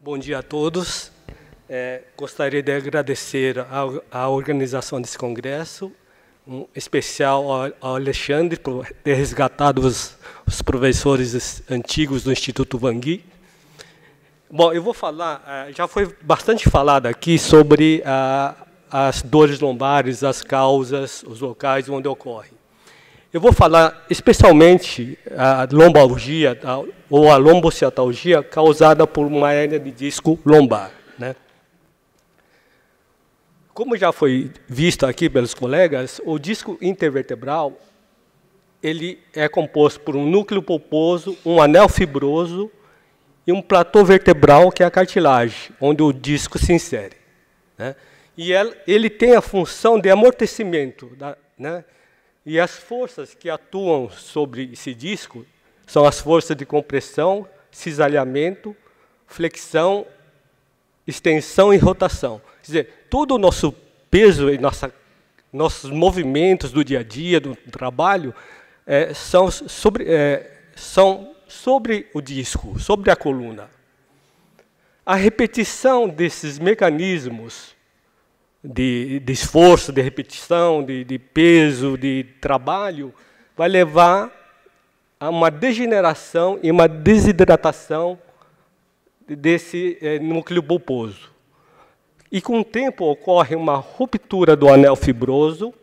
Bom dia a todos. Gostaria de agradecer à organização desse congresso, um especial ao Alexandre por ter resgatado os professores antigos do Instituto Vangui. Bom, eu vou falar, já foi bastante falado aqui sobre as dores lombares, as causas, os locais onde ocorrem. Eu vou falar especialmente a lombalgia ou a lombociatalgia causada por uma hérnia de disco lombar, né? Como já foi visto aqui pelos colegas, o disco intervertebral ele é composto por um núcleo pulposo, um anel fibroso e um platô vertebral, que é a cartilagem, onde o disco se insere, né? E ele tem a função de amortecimento, né? E as forças que atuam sobre esse disco são as forças de compressão, cisalhamento, flexão, extensão e rotação. Quer dizer, todo o nosso peso e nossos movimentos do dia a dia, do trabalho, são sobre o disco, sobre a coluna. A repetição desses mecanismos de esforço, de repetição, de peso, de trabalho, vai levar a uma degeneração e uma desidratação desse núcleo pulposo. E com o tempo ocorre uma ruptura do anel fibroso,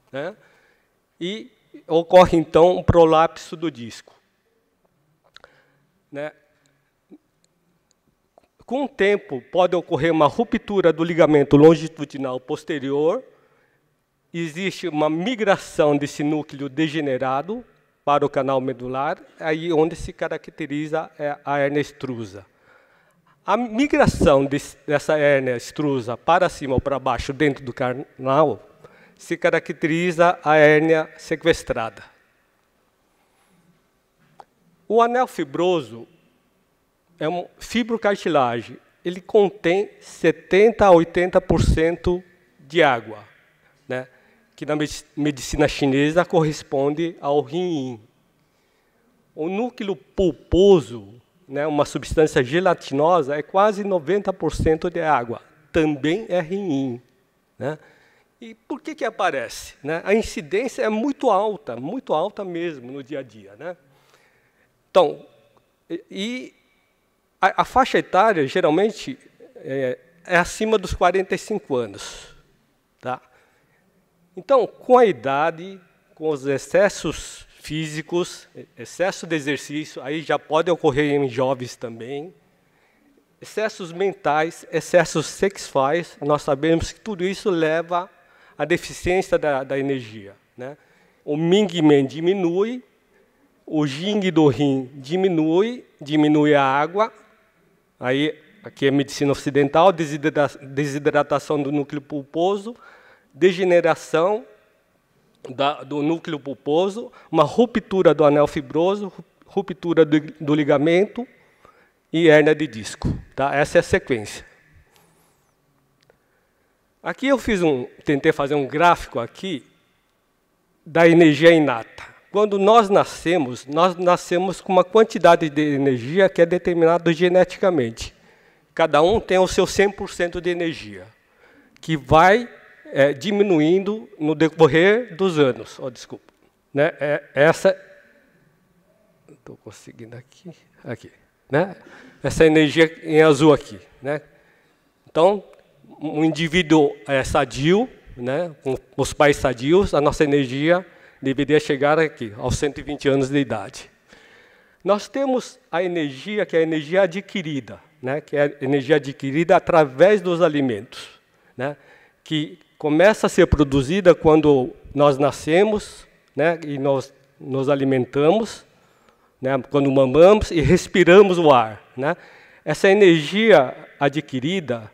né? E ocorre então um prolapso do disco, né? Com o tempo, pode ocorrer uma ruptura do ligamento longitudinal posterior, existe uma migração desse núcleo degenerado para o canal medular, aí onde se caracteriza a hérnia extrusa. A migração dessa hérnia extrusa para cima ou para baixo dentro do canal se caracteriza a hérnia sequestrada. O anel fibroso é uma fibrocartilagem. Ele contém 70% a 80% de água, né? Que na medicina chinesa corresponde ao rin-yin. O núcleo pulposo, né, uma substância gelatinosa, é quase 90% de água. Também é rin-yin, né? E por que aparece, né? A incidência é muito alta mesmo no dia a dia, né? Então, a faixa etária, geralmente, é acima dos 45 anos. Tá? Então, com a idade, com os excessos físicos, excesso de exercício, aí já pode ocorrer em jovens também, excessos mentais, excessos sexuais, nós sabemos que tudo isso leva à deficiência da energia, né? O Ming-Men diminui, o Jing do rim diminui a água. Aí, aqui é medicina ocidental, desidratação do núcleo pulposo, degeneração do núcleo pulposo, uma ruptura do anel fibroso, ruptura do ligamento e hérnia de disco. Tá? Essa é a sequência. Aqui eu tentei fazer um gráfico aqui da energia inata. Quando nós nascemos com uma quantidade de energia que é determinada geneticamente. Cada um tem o seu 100% de energia, que vai diminuindo no decorrer dos anos. Oh, desculpa. Né? Estou conseguindo aqui. Né? Essa energia em azul aqui. Né? Então, um indivíduo sadio, né? Com os pais sadios, a nossa energia deveria chegar aqui, aos 120 anos de idade. Nós temos a energia, que é a energia adquirida, né? Que é a energia adquirida através dos alimentos, né? Que começa a ser produzida quando nós nascemos, né? E nós nos alimentamos, né? Quando mamamos e respiramos o ar, né? Essa energia adquirida,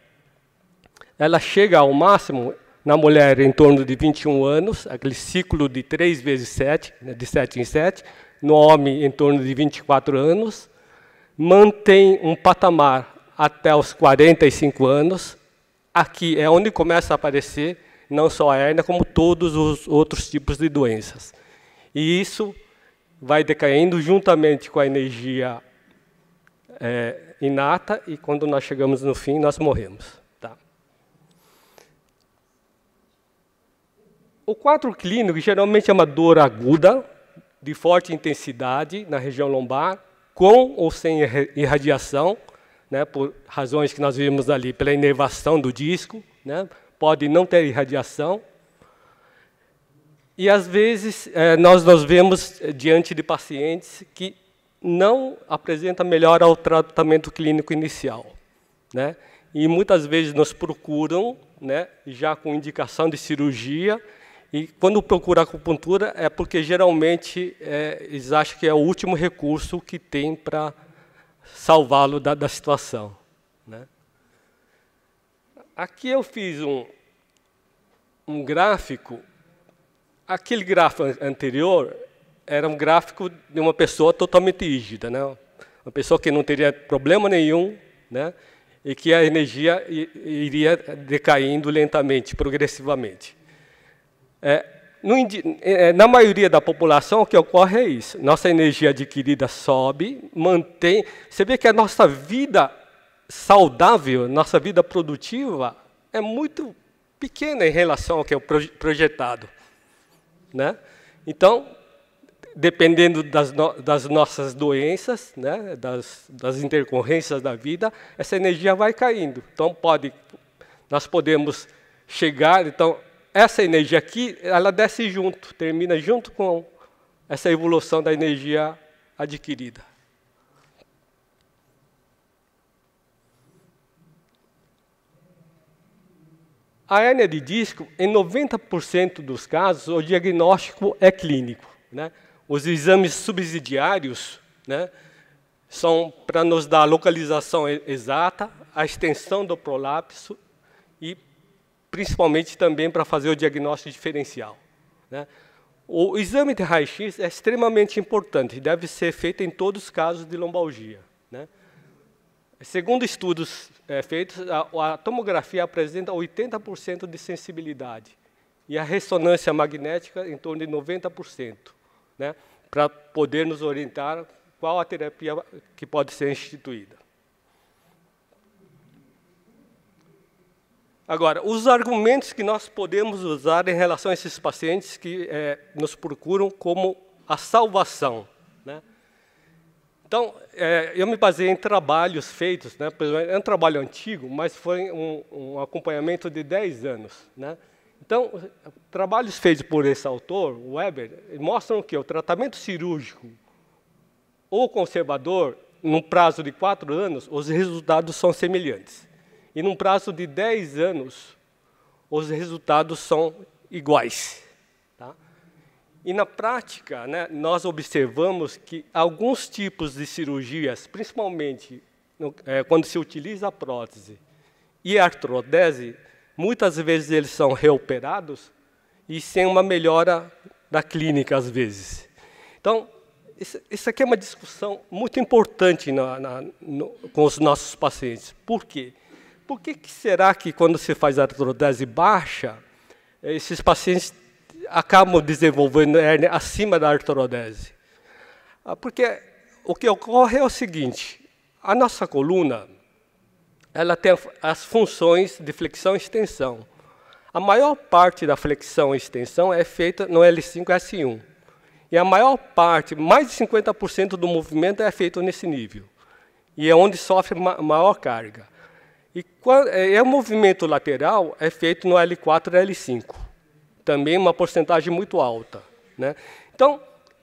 ela chega ao máximo na mulher em torno de 21 anos, aquele ciclo de 3 vezes 7, né, de 7 em 7, no homem em torno de 24 anos, mantém um patamar até os 45 anos, aqui é onde começa a aparecer não só a hérnia, como todos os outros tipos de doenças. E isso vai decaindo juntamente com a energia inata, e quando nós chegamos no fim, nós morremos. Tá? O quadro clínico geralmente é uma dor aguda, de forte intensidade na região lombar, com ou sem irradiação, né, por razões que nós vimos ali, pela inervação do disco, né, pode não ter irradiação. E, às vezes, nós nos vemos diante de pacientes que não apresentam melhora ao tratamento clínico inicial, né, e muitas vezes nos procuram, né, já com indicação de cirurgia, e quando procura acupuntura é porque geralmente eles acham que é o último recurso que tem para salvá-lo da situação, né. Aqui eu fiz um gráfico. Aquele gráfico anterior era um gráfico de uma pessoa totalmente rígida, né? Uma pessoa que não teria problema nenhum, né? E que a energia iria decaindo lentamente, progressivamente. Na maioria da população, o que ocorre é isso. Nossa energia adquirida sobe, mantém. Você vê que a nossa vida saudável, nossa vida produtiva, é muito pequena em relação ao que é projetado, né? Então, dependendo das nossas doenças, né, das intercorrências da vida, essa energia vai caindo. Então, nós podemos chegar... Então, essa energia aqui, ela desce junto, termina junto com essa evolução da energia adquirida. A hérnia de disco, em 90% dos casos, o diagnóstico é clínico, né? Os exames subsidiários, né, são para nos dar a localização exata, a extensão do prolapso e, principalmente, também para fazer o diagnóstico diferencial, né? O exame de raio-x é extremamente importante e deve ser feito em todos os casos de lombalgia, né? Segundo estudos feitos, a tomografia apresenta 80% de sensibilidade e a ressonância magnética em torno de 90%, né, para poder nos orientar qual a terapia que pode ser instituída. Agora, os argumentos que nós podemos usar em relação a esses pacientes que nos procuram como a salvação, né? Então, eu me baseei em trabalhos feitos, né? É um trabalho antigo, mas foi um acompanhamento de 10 anos, né? Então, trabalhos feitos por esse autor, Weber, mostram que o tratamento cirúrgico ou conservador, num prazo de 4 anos, os resultados são semelhantes. E num prazo de 10 anos, os resultados são iguais. Tá? E na prática, né, nós observamos que alguns tipos de cirurgias, principalmente quando se utiliza a prótese e a artrodese, muitas vezes eles são reoperados e sem uma melhora da clínica, às vezes. Então, isso aqui é uma discussão muito importante com os nossos pacientes. Por quê? Por que será que, quando se faz artrodese baixa, esses pacientes acabam desenvolvendo hérnia acima da artrodese? Porque o que ocorre é o seguinte: a nossa coluna, ela tem as funções de flexão e extensão. A maior parte da flexão e extensão é feita no L5 e S1. E a maior parte, mais de 50% do movimento é feito nesse nível. E é onde sofre maior carga. E o movimento lateral é feito no L4 e L5. Também uma porcentagem muito alta, né? Então,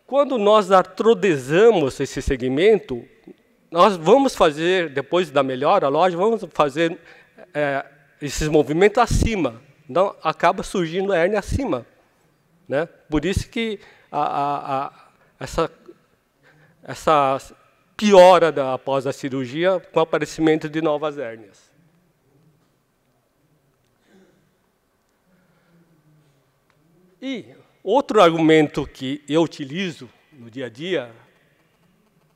quando nós artrodesamos esse segmento, nós vamos fazer, depois da melhora, lógico, vamos fazer esses movimentos acima. Então, acaba surgindo a hérnia acima, né? Por isso que essa piora após a cirurgia com o aparecimento de novas hérnias. E outro argumento que eu utilizo no dia a dia,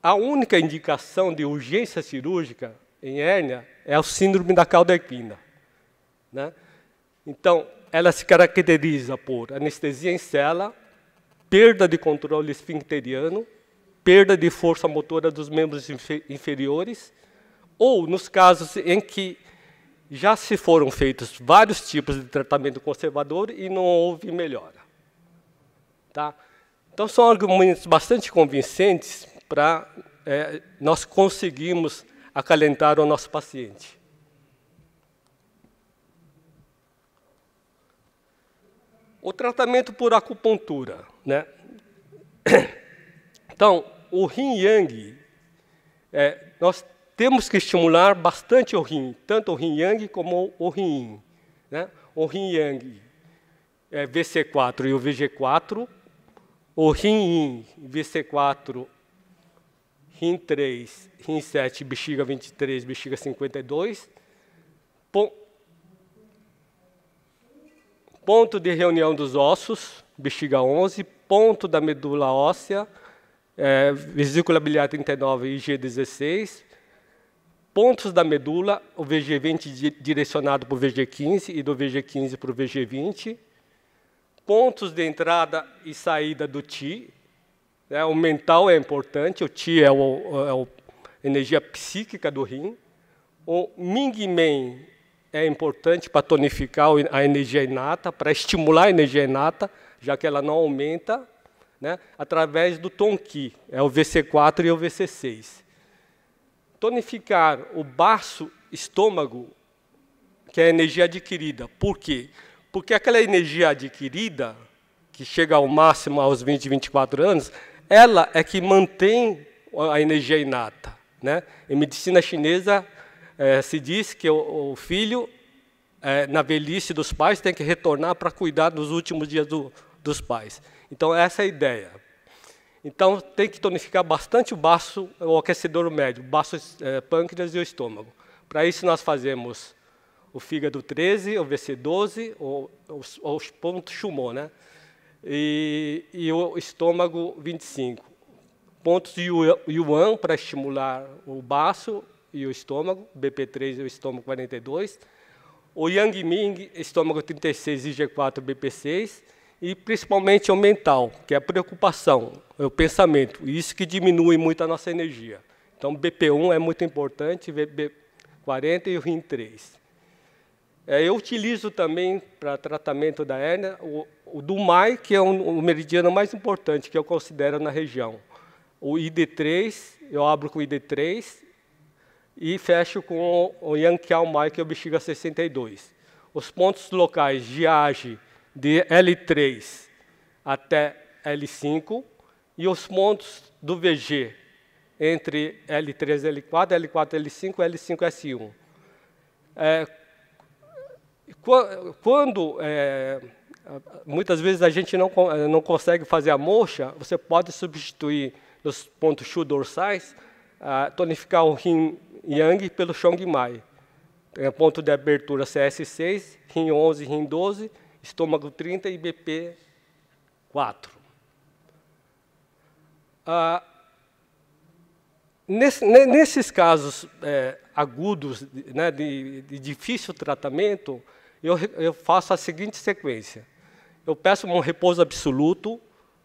a única indicação de urgência cirúrgica em hérnia é o síndrome da cauda equina, né? Então, ela se caracteriza por anestesia em cela, perda de controle esfincteriano, perda de força motora dos membros inferiores, ou nos casos em que já se foram feitos vários tipos de tratamento conservador e não houve melhora. Tá? Então, são argumentos bastante convincentes para nós conseguirmos acalentar o nosso paciente. O tratamento por acupuntura, né? Então, o yin-yang, nós temos que estimular bastante o yin, tanto o yin-yang como o yin-yin, né? O yin-yang é VC4 e o VG4, o yin-yin, VC4, yin3, yin7, bexiga 23, bexiga 52, ponto de reunião dos ossos, bexiga 11, ponto da medula óssea, vesícula biliar 39 e IG16, pontos da medula, o VG20 direcionado para o VG15 e do VG15 para o VG20, pontos de entrada e saída do Qi, né? O mental é importante, o Qi é a energia psíquica do rim, o Ming-Men é importante para tonificar a energia inata, para estimular a energia inata, já que ela não aumenta, né, através do Tongqi, é o VC4 e o VC6. Tonificar o baço estômago, que é a energia adquirida. Por quê? Porque aquela energia adquirida, que chega ao máximo aos 20, 24 anos, ela é que mantém a energia inata, né? Em medicina chinesa, se diz que o filho, na velhice dos pais, tem que retornar para cuidar dos últimos dias dos pais. Então, essa é a ideia. Então, tem que tonificar bastante o baço, o aquecedor médio, o baço, pâncreas e o estômago. Para isso, nós fazemos o fígado 13, o VC12, os pontos Shumo, né? E o estômago 25. Pontos Yuan para estimular o baço e o estômago, BP3 e o estômago 42. O Yang Ming, estômago 36 e G4, BP6. E principalmente o mental, que é a preocupação, é o pensamento. Isso que diminui muito a nossa energia. Então, BP1 é muito importante, BP40 e o RIM3. Eu utilizo também, para tratamento da hérnia, o Dumai, que é o meridiano mais importante que eu considero na região. O ID3, eu abro com o ID3 e fecho com o Yang Kiao Mai, que é o bexiga 62. Os pontos locais de age de L3 até L5 e os pontos do VG entre L3 e L4, L4 L5, L5 S1. Quando muitas vezes a gente não consegue fazer a moxa, você pode substituir os pontos Shu dorsais, tonificar o Yin Yang pelo Chong Mai. Tem ponto de abertura CS6, Yin 11, Yin 12, estômago 30 e BP 4. Nesses casos agudos, né, de difícil tratamento, eu faço a seguinte sequência. Eu peço um repouso absoluto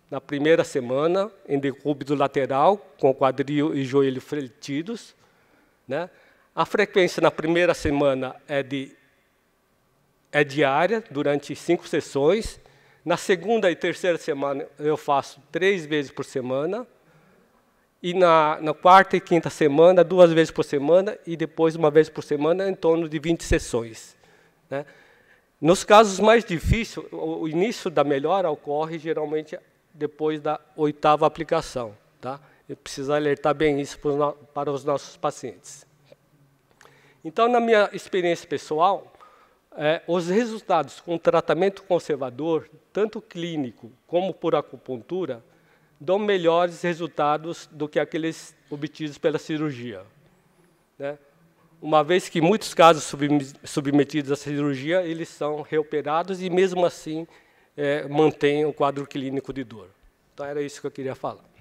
na primeira semana, em decúbito lateral, com quadril e joelho fletidos, né? A frequência na primeira semana é diária, durante 5 sessões. Na segunda e terceira semana, eu faço 3 vezes por semana. E na quarta e quinta semana, 2 vezes por semana. E depois, 1 vez por semana, em torno de 20 sessões. Né? Nos casos mais difíceis, o início da melhora ocorre, geralmente, depois da 8ª aplicação. Tá? Eu preciso alertar bem isso para os nossos pacientes. Então, na minha experiência pessoal, os resultados com tratamento conservador, tanto clínico como por acupuntura, dão melhores resultados do que aqueles obtidos pela cirurgia. Né? Uma vez que muitos casos submetidos à cirurgia, eles são reoperados e, mesmo assim, mantêm o quadro clínico de dor. Então, era isso que eu queria falar.